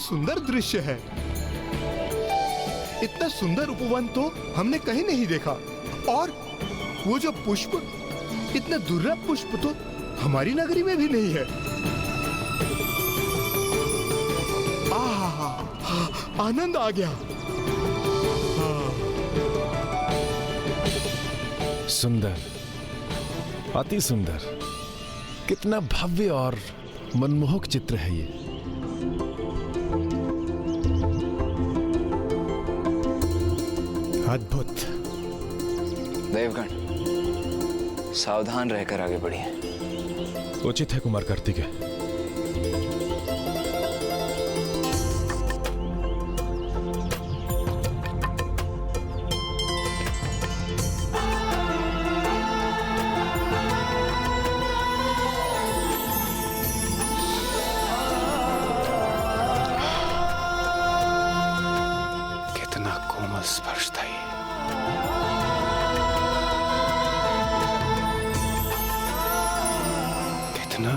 सुंदर दृश्य है। इतना सुंदर उपवन तो हमने कहीं नहीं देखा। और वो जो पुष्प, इतना दुर्लभ पुष्प तो हमारी नगरी में भी नहीं है। आनंद आ गया। सुंदर, अति सुंदर, कितना भव्य और मनमोहक चित्र है ये। अद्भुत। देवगण, सावधान रहकर आगे बढ़िए। उचित है कुमार कार्तिकेय। स्पर्श था ये। कितना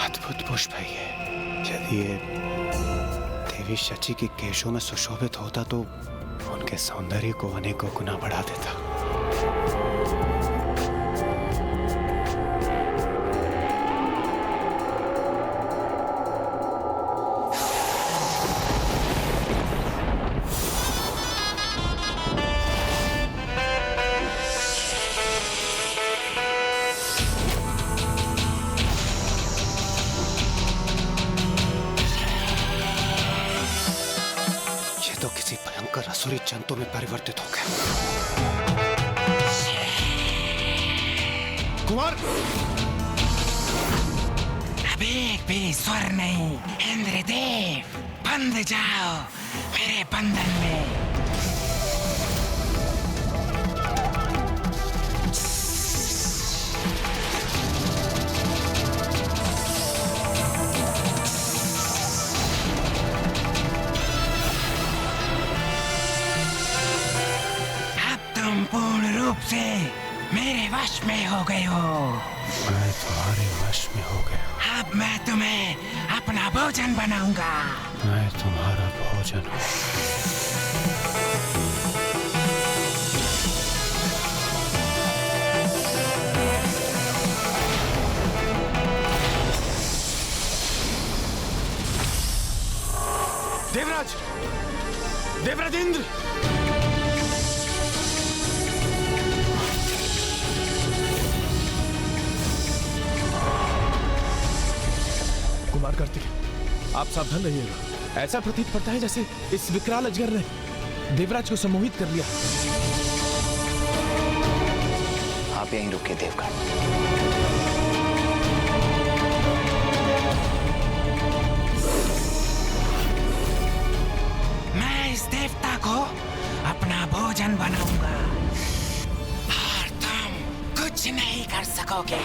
अद्भुत पुष्प है ये। यदि ये देवी शची के केशों में सुशोभित होता तो उनके सौंदर्य को अनेकों गुना बढ़ा देता। असुरी जंतु में परिवर्तित हो गए। कुमार, अब एक भी स्वर नहीं। इंद्रदेव, बंध जाओ मेरे बंधन में। पूर्ण रूप से मेरे वश में हो गए हो। मैं तुम्हारे वश में हो गया। अब मैं तुम्हें अपना भोजन बनाऊंगा। मैं तुम्हारा भोजन हूँ। देवराज, देवराज इंद्र, कुमार कार्तिकेय, आप सावधान रहिएगा। ऐसा प्रतीत पड़ता है जैसे इस विकराल अजगर ने देवराज को सम्मोहित कर लिया। आप यहीं रुकिए देवगण। मैं इस देवता को अपना भोजन बनाऊंगा और तुम कुछ नहीं कर सकोगे।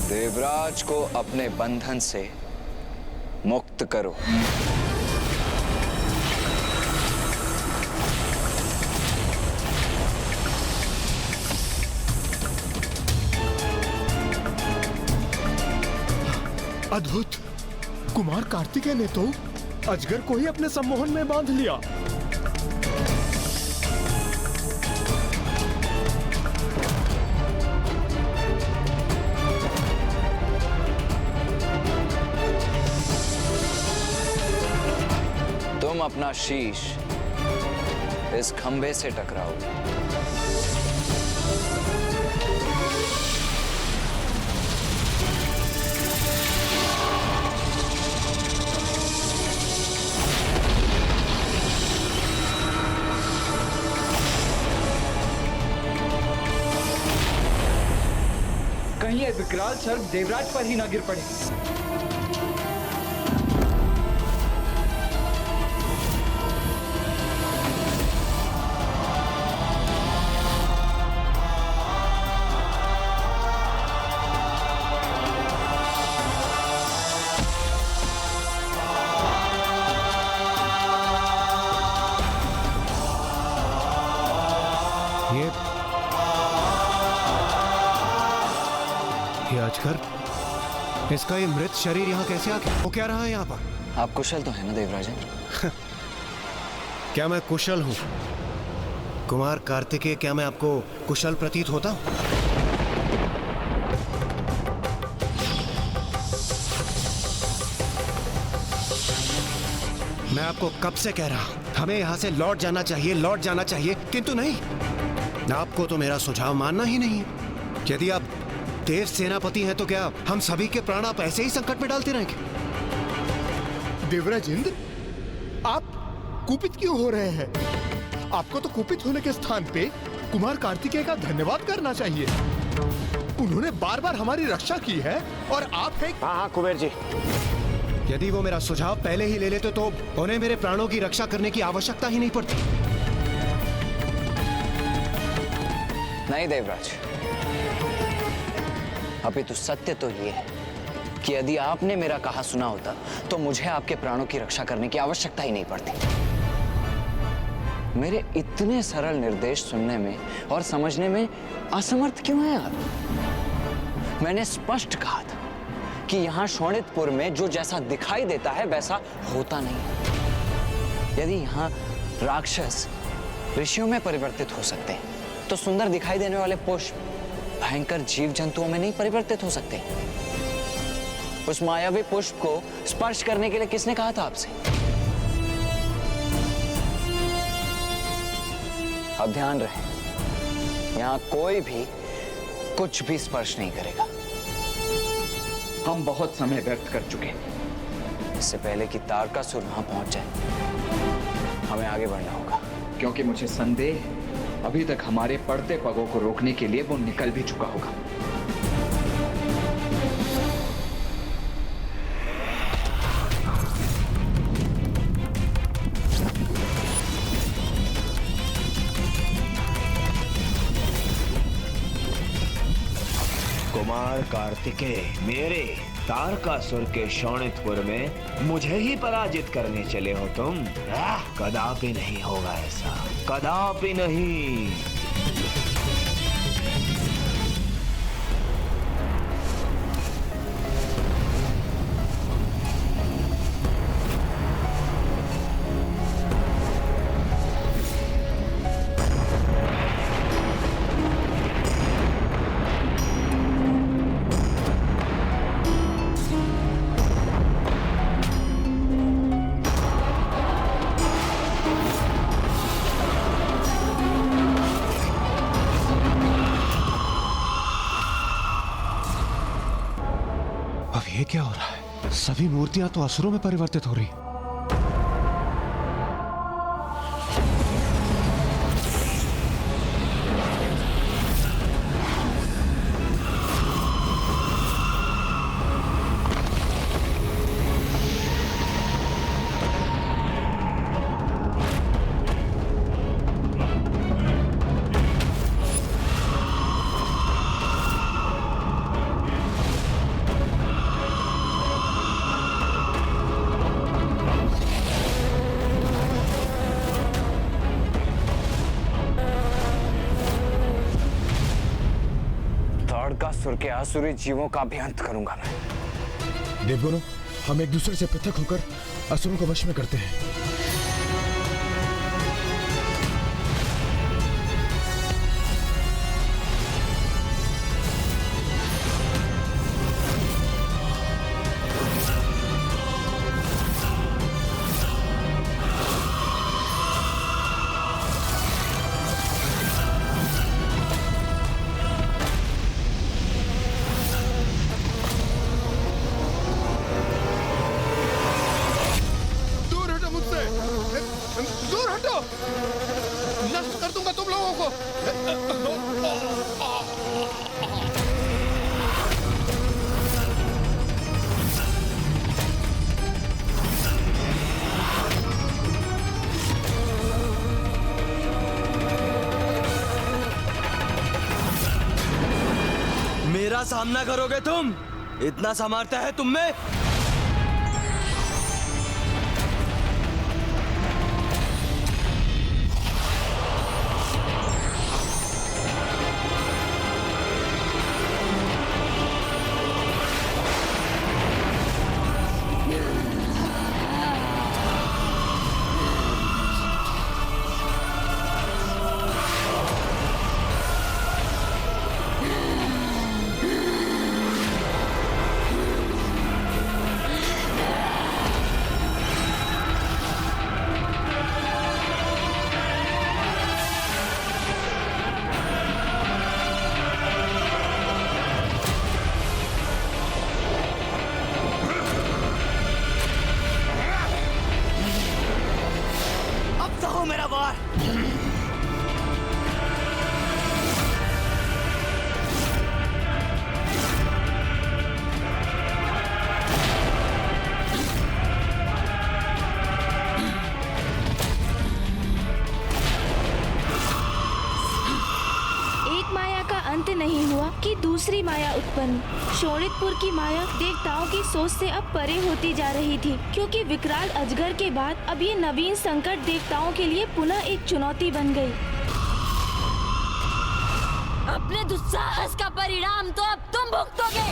देवराज को अपने बंधन से मुक्त करो। अद्भुत। कुमार कार्तिकेय ने तो अजगर को ही अपने सम्मोहन में बांध लिया। तुम अपना शीश इस खंभे से टकराओगे। कहीं ये विकराल सर्प देवराज पर ही ना गिर पड़े। इसका ये मृत शरीर यहाँ कैसे आ गया? वो क्या रहा है यहाँ पर? आप कुशल तो है ना देवराजन? क्या मैं कुशल हूँ? कुमार कार्तिकेय, क्या मैं आपको कुशल प्रतीत होता हूँ? मैं आपको कब से कह रहा हूं, हमें यहां से लौट जाना चाहिए, किंतु नहीं। आपको तो मेरा सुझाव मानना ही नहीं है। यदि आप देव सेनापति हैं तो क्या हम सभी के प्राण आप ऐसे ही संकट में डालते रहेंगे? देवराज इंद्र, आप कुपित क्यों हो रहे हैं? आपको तो कुपित होने के स्थान पे कुमार कार्तिकेय का धन्यवाद करना चाहिए। उन्होंने बार बार हमारी रक्षा की है और आप हैं। हाँ कुबेर जी, यदि वो मेरा सुझाव पहले ही ले लेते तो उन्हें मेरे प्राणों की रक्षा करने की आवश्यकता ही नहीं पड़ती। नहीं देवराज, अभी तो सत्य तो ये है कि यदि आपने मेरा कहा सुना होता तो मुझे आपके प्राणों की रक्षा करने की आवश्यकता ही नहीं पड़ती। मेरे इतने सरल निर्देश सुनने में और समझने में असमर्थ क्यों हैं आप? मैंने स्पष्ट कहा था कि यहाँ शोणितपुर में जो जैसा दिखाई देता है वैसा होता नहीं। यदि यहाँ राक्षस ऋषियों में परिवर्तित हो सकते हैं तो सुंदर दिखाई देने वाले पुष्प भयंकर जीव जंतुओं में नहीं परिवर्तित हो सकते। उस मायावी पुष्प को स्पर्श करने के लिए किसने कहा था आपसे? अब ध्यान रहे, यहाँ कोई भी कुछ भी स्पर्श नहीं करेगा। हम बहुत समय व्यर्थ कर चुके हैं। इससे पहले कि तारकासुर वहां पहुंच जाए हमें आगे बढ़ना होगा, क्योंकि मुझे संदेह है अभी तक हमारे पड़ते पगों को रोकने के लिए वो निकल भी चुका होगा। कुमार कार्तिकेय मेरे तारकासुर के शोणितपुर में मुझे ही पराजित करने चले हो तुम? कदापि नहीं होगा ऐसा, कदापि नहीं। अब ये क्या हो रहा है? सभी मूर्तियां तो असुरों में परिवर्तित हो रही। तारकासुर के आसुरी जीवों का भी अंत करूंगा मैं। देवगुरु, हम एक दूसरे से पृथक होकर असुरों को वश में करते हैं। दूर हटो, नष्ट कर दूंगा तुम लोगों को। मेरा सामना करोगे तुम? इतना सामर्थ्य है तुम में? की दूसरी माया उत्पन्न। शोणितपुर की माया देवताओं की सोच से अब परे होती जा रही थी, क्योंकि विकराल अजगर के बाद अब ये नवीन संकट देवताओं के लिए पुनः एक चुनौती बन गई। अपने दुस्साहस का परिणाम तो अब तुम भुगतोगे।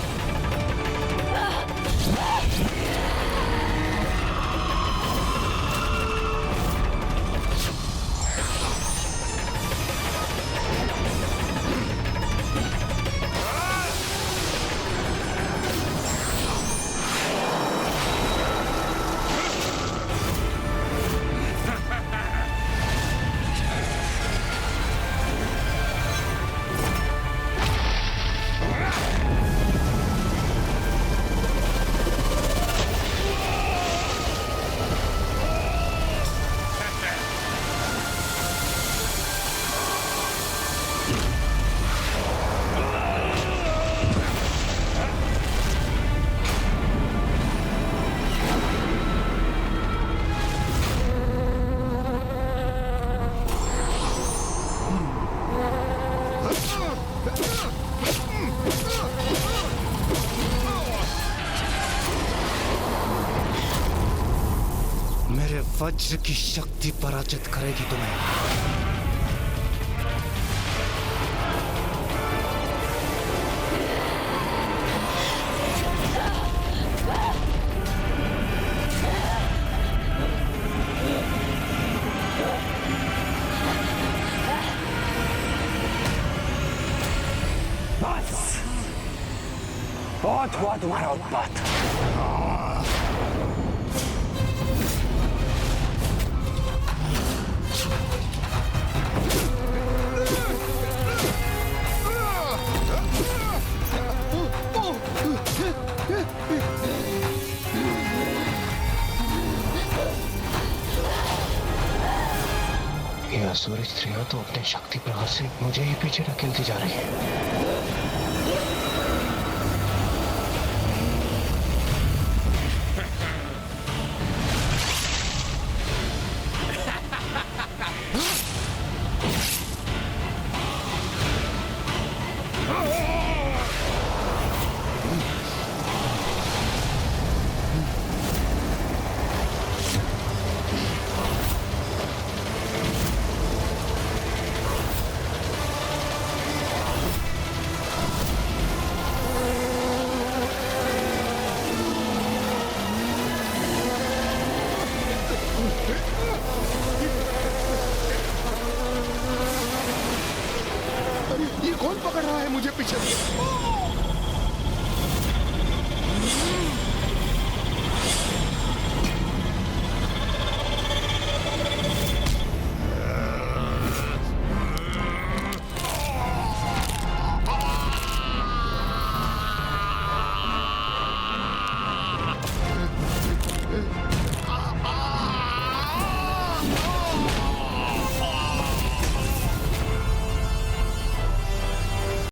मेरे वज्र की शक्ति पराजित करेगी तुम्हें। बहुत हुआ तुम्हारा उत्पात। ये असुर स्त्रियां तो अपने शक्ति प्रभाव से मुझे ही पीछे ढकेलती जा रही है। ये कौन पकड़ रहा है मुझे पीछे?